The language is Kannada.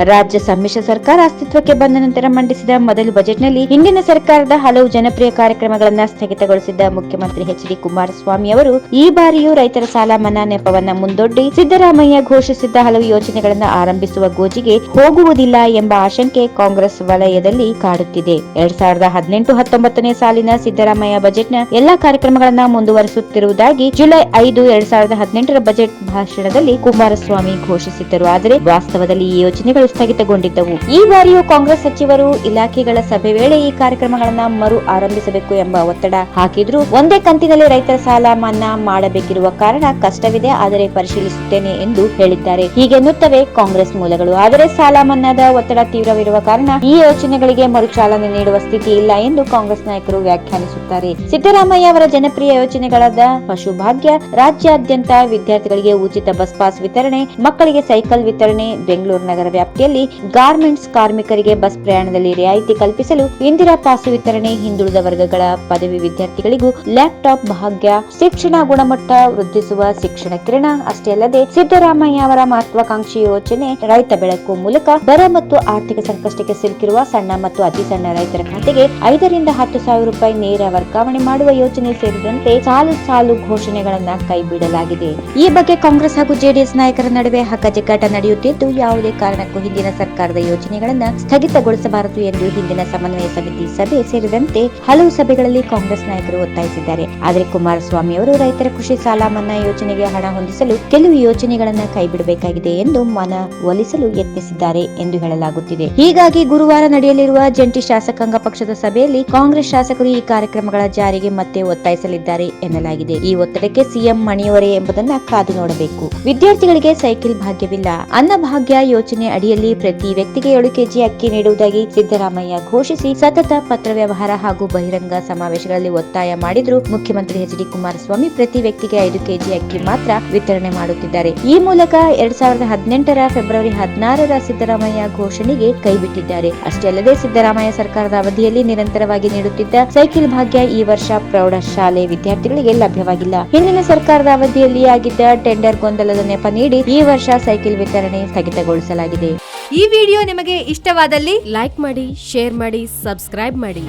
ರಾಜ್ಯ ಸಮ್ಮಿಶ್ರ ಸರ್ಕಾರ ಅಸ್ತಿತ್ವಕ್ಕೆ ಬಂದ ನಂತರ ಮಂಡಿಸಿದ ಮೊದಲ ಬಜೆಟ್ನಲ್ಲಿ ಹಿಂದಿನ ಸರ್ಕಾರದ ಹಲವು ಜನಪ್ರಿಯ ಕಾರ್ಯಕ್ರಮಗಳನ್ನು ಸ್ಥಗಿತಗೊಳಿಸಿದ್ದ ಮುಖ್ಯಮಂತ್ರಿ ಎಚ್.ಡಿ. ಕುಮಾರಸ್ವಾಮಿ ಅವರು ಈ ಬಾರಿಯೂ ರೈತರ ಸಾಲ ಮನ್ನಾ ನೆಪವನ್ನ ಮುಂದೊಡ್ಡಿ ಸಿದ್ದರಾಮಯ್ಯ ಘೋಷಿಸಿದ್ದ ಹಲವು ಯೋಜನೆಗಳನ್ನು ಆರಂಭಿಸುವ ಗೋಜಿಗೆ ಹೋಗುವುದಿಲ್ಲ ಎಂಬ ಆಶಂಕೆ ಕಾಂಗ್ರೆಸ್ ವಲಯದಲ್ಲಿ ಕಾಡುತ್ತಿದೆ. 2018-19 ಸಾಲಿನ ಸಿದ್ದರಾಮಯ್ಯ ಬಜೆಟ್ನ ಎಲ್ಲಾ ಕಾರ್ಯಕ್ರಮಗಳನ್ನು ಮುಂದುವರಿಸುತ್ತಿರುವುದಾಗಿ ಜುಲೈ 5, 2018 ಬಜೆಟ್ ಭಾಷಣದಲ್ಲಿ ಕುಮಾರಸ್ವಾಮಿ ಘೋಷಿಸಿದ್ದರು. ಆದರೆ ವಾಸ್ತವದಲ್ಲಿ ಈ ಯೋಜನೆಗಳು ಸ್ಥಗಿತಗೊಂಡಿದ್ದವು. ಈ ಬಾರಿಯೂ ಕಾಂಗ್ರೆಸ್ ಸಚಿವರು ಇಲಾಖೆಗಳ ಸಭೆ ವೇಳೆ ಈ ಕಾರ್ಯಕ್ರಮಗಳನ್ನು ಮರು ಆರಂಭಿಸಬೇಕು ಎಂಬ ಒತ್ತಡ ಹಾಕಿದ್ರು. ಒಂದೇ ಕಂತಿನಲ್ಲಿ ರೈತರ ಸಾಲ ಮನ್ನಾ ಮಾಡಬೇಕಿರುವ ಕಾರಣ ಕಷ್ಟವಿದೆ, ಆದರೆ ಪರಿಶೀಲಿಸುತ್ತೇನೆ ಎಂದು ಹೇಳಿದ್ದಾರೆ. ಹೀಗೆನ್ನುತ್ತವೆ ಕಾಂಗ್ರೆಸ್ ಮೂಲಗಳು. ಆದರೆ ಸಾಲ ಮನ್ನಾದ ಒತ್ತಡ ತೀವ್ರವಿರುವ ಕಾರಣ ಈ ಯೋಜನೆಗಳಿಗೆ ಮರುಚಾಲನೆ ನೀಡುವ ಸ್ಥಿತಿ ಇಲ್ಲ ಎಂದು ಕಾಂಗ್ರೆಸ್ ನಾಯಕರು ವ್ಯಾಖ್ಯಾನಿಸುತ್ತಾರೆ. ಸಿದ್ದರಾಮಯ್ಯ ಅವರ ಜನಪ್ರಿಯ ಯೋಜನೆಗಳಾದ ಪಶುಭಾಗ್ಯ, ರಾಜ್ಯಾದ್ಯಂತ ವಿದ್ಯಾರ್ಥಿಗಳಿಗೆ ಉಚಿತ ಬಸ್ ಪಾಸ್ ವಿತರಣೆ, ಮಕ್ಕಳಿಗೆ ಸೈಕಲ್ ವಿತರಣೆ, ಬೆಂಗಳೂರು ನಗರ ವ್ಯಾಪ್ತಿಯಲ್ಲಿ ಗಾರ್ಮೆಂಟ್ಸ್ ಕಾರ್ಮಿಕರಿಗೆ ಬಸ್ ಪ್ರಯಾಣದಲ್ಲಿ ರಿಯಾಯಿತಿ ಕಲ್ಪಿಸಲು ಇಂದಿರಾ ಪಾಸು ವಿತರಣೆ, ಹಿಂದುಳಿದ ವರ್ಗಗಳ ಪದವಿ ವಿದ್ಯಾರ್ಥಿಗಳಿಗೂ ಲ್ಯಾಪ್ಟಾಪ್ ಭಾಗ್ಯ, ಶಿಕ್ಷಣ ಗುಣಮಟ್ಟ ವೃದ್ಧಿಸುವ ಶಿಕ್ಷಣ ಕಿರಣ. ಅಷ್ಟೇ ಅಲ್ಲದೆ ಸಿದ್ದರಾಮಯ್ಯ ಅವರ ಮಹತ್ವಾಕಾಂಕ್ಷಿ ಯೋಜನೆ ರೈತ ಬೆಳಕು ಮೂಲಕ ಬರ ಮತ್ತು ಆರ್ಥಿಕ ಸಂಕಷ್ಟಕ್ಕೆ ಸಿಲುಕಿರುವ ಸಣ್ಣ ಮತ್ತು ಅತಿ ಸಣ್ಣ ರೈತರ ಖಾತೆಗೆ 5 ರಿಂದ 10 ಸಾವಿರ ರೂಪಾಯಿ ನೇರ ವರ್ಗಾವಣೆ ಮಾಡುವ ಯೋಜನೆ ಸೇರಿದಂತೆ ಸಾಲು ಘೋಷಣೆಗಳನ್ನ ಕೈಬಿಡಲಾಗಿದೆ. ಈ ಬಗ್ಗೆ ಕಾಂಗ್ರೆಸ್ ಹಾಗೂ ಜೆಡಿಎಸ್ ನಾಯಕರ ನಡುವೆ ಹಗ್ಗಜಗ್ಗಾಟ ನಡೆಯುತ್ತಿದ್ದು, ಯಾವುದೇ ಕಾರಣಕ್ಕೂ ಹಿಂದಿನ ಸರ್ಕಾರದ ಯೋಜನೆಗಳನ್ನ ಸ್ಥಗಿತಗೊಳಿಸಬಾರದು ಎಂದು ಹಿಂದಿನ ಸಮನ್ವಯ ಸಮಿತಿ ಸಭೆ ಸೇರಿದಂತೆ ಹಲವು ಸಭೆಗಳಲ್ಲಿ ಕಾಂಗ್ರೆಸ್ ನಾಯಕರು ಒತ್ತಾಯಿಸಿದ್ದಾರೆ. ಆದರೆ ಕುಮಾರಸ್ವಾಮಿ ಅವರು ರೈತರ ಕೃಷಿ ಸಾಲ ಮನ್ನಾ ಯೋಜನೆಗೆ ಹಣ ಹೊಂದಿಸಲು ಕೆಲವು ಯೋಜನೆಗಳನ್ನ ಕೈಬಿಡಬೇಕಾಗಿದೆ ಎಂದು ಮನವೊಲಿಸಲು ಯತ್ನಿಸಿದ್ದಾರೆ ಎಂದು ಹೇಳಲಾಗುತ್ತಿದೆ. ಹೀಗಾಗಿ ಗುರುವಾರ ನಡೆಯಲಿರುವ ಜಂಟಿ ಶಾಸಕಾಂಗ ಪಕ್ಷದ ಸಭೆಯಲ್ಲಿ ಕಾಂಗ್ರೆಸ್ ಶಾಸಕರು ಈ ಕಾರ್ಯಕ್ರಮಗಳ ಜಾರಿಗೆ ಮತ್ತೆ ಒತ್ತಾಯಿಸಲಿದ್ದಾರೆ ಎನ್ನಲಾಗಿದೆ. ಈ ಒತ್ತಡಕ್ಕೆ ಸಿಎಂ ಮಣಿಯವರೇ ಎಂಬುದನ್ನ ಕಾದು ನೋಡಬೇಕು. ವಿದ್ಯಾರ್ಥಿಗಳಿಗೆ ಸೈಕಲ್ ಭಾಗ್ಯವಿಲ್ಲ. ಅನ್ನಭಾಗ್ಯ ಯೋಜನೆ ಅಡಿಯಲ್ಲಿ ಪ್ರತಿ ವ್ಯಕ್ತಿಗೆ 7 ಕೆಜಿ ಅಕ್ಕಿ ನೀಡುವುದಾಗಿ ಸಿದ್ದರಾಮಯ್ಯ ಘೋಷಿಸಿ ಸತತ ಪತ್ರ ವ್ಯವಹಾರ ಹಾಗೂ ಬಹಿರಂಗ ಸಮಾವೇಶಗಳಲ್ಲಿ ಒತ್ತಾಯ ಮಾಡಿದ್ರು. ಮುಖ್ಯಮಂತ್ರಿ ಎಚ್.ಡಿ. ಕುಮಾರಸ್ವಾಮಿ ಪ್ರತಿ ವ್ಯಕ್ತಿಗೆ 5 ಕೆಜಿ ಅಕ್ಕಿ ಮಾತ್ರ ವಿತರಣೆ ಮಾಡುತ್ತಿದ್ದಾರೆ. ಈ ಮೂಲಕ 2018 ಫೆಬ್ರವರಿ 16 ಸಿದ್ದರಾಮಯ್ಯ ಘೋಷಣೆಗೆ ಕೈಬಿಟ್ಟಿದ್ದಾರೆ. ಅಷ್ಟೇ ಅಲ್ಲದೆ ಸಿದ್ದರಾಮಯ್ಯ ಸರ್ಕಾರದ ಅವಧಿಯಲ್ಲಿ ನಿರಂತರವಾಗಿ ನೀಡುತ್ತಿದ್ದ ಸೈಕಲ್ ಭಾಗ್ಯ ಈ ವರ್ಷ ಪ್ರೌಢಶಾಲೆ ವಿದ್ಯಾರ್ಥಿಗಳಿಗೆ ಲಭ್ಯವಾಗಿಲ್ಲ. ಹಿಂದಿನ ಸರ್ಕಾರದ ಅವಧಿಯಲ್ಲಿ ಆಗಿದ್ದ ಟೆಂಡರ್ ಗೊಂದಲದ ನೆಪ ನೀಡಿ ಈ ವರ್ಷ ಸೈಕಲ್ ವಿತರಣೆ ಸ್ಥಗಿತಗೊಳಿಸಲಾಗಿದೆ. ಈ ವಿಡಿಯೋ ನಿಮಗೆ ಇಷ್ಟವಾದಲ್ಲಿ ಲೈಕ್ ಮಾಡಿ, ಶೇರ್ ಮಾಡಿ, ಸಬ್ಸ್ಕ್ರೈಬ್ ಮಾಡಿ.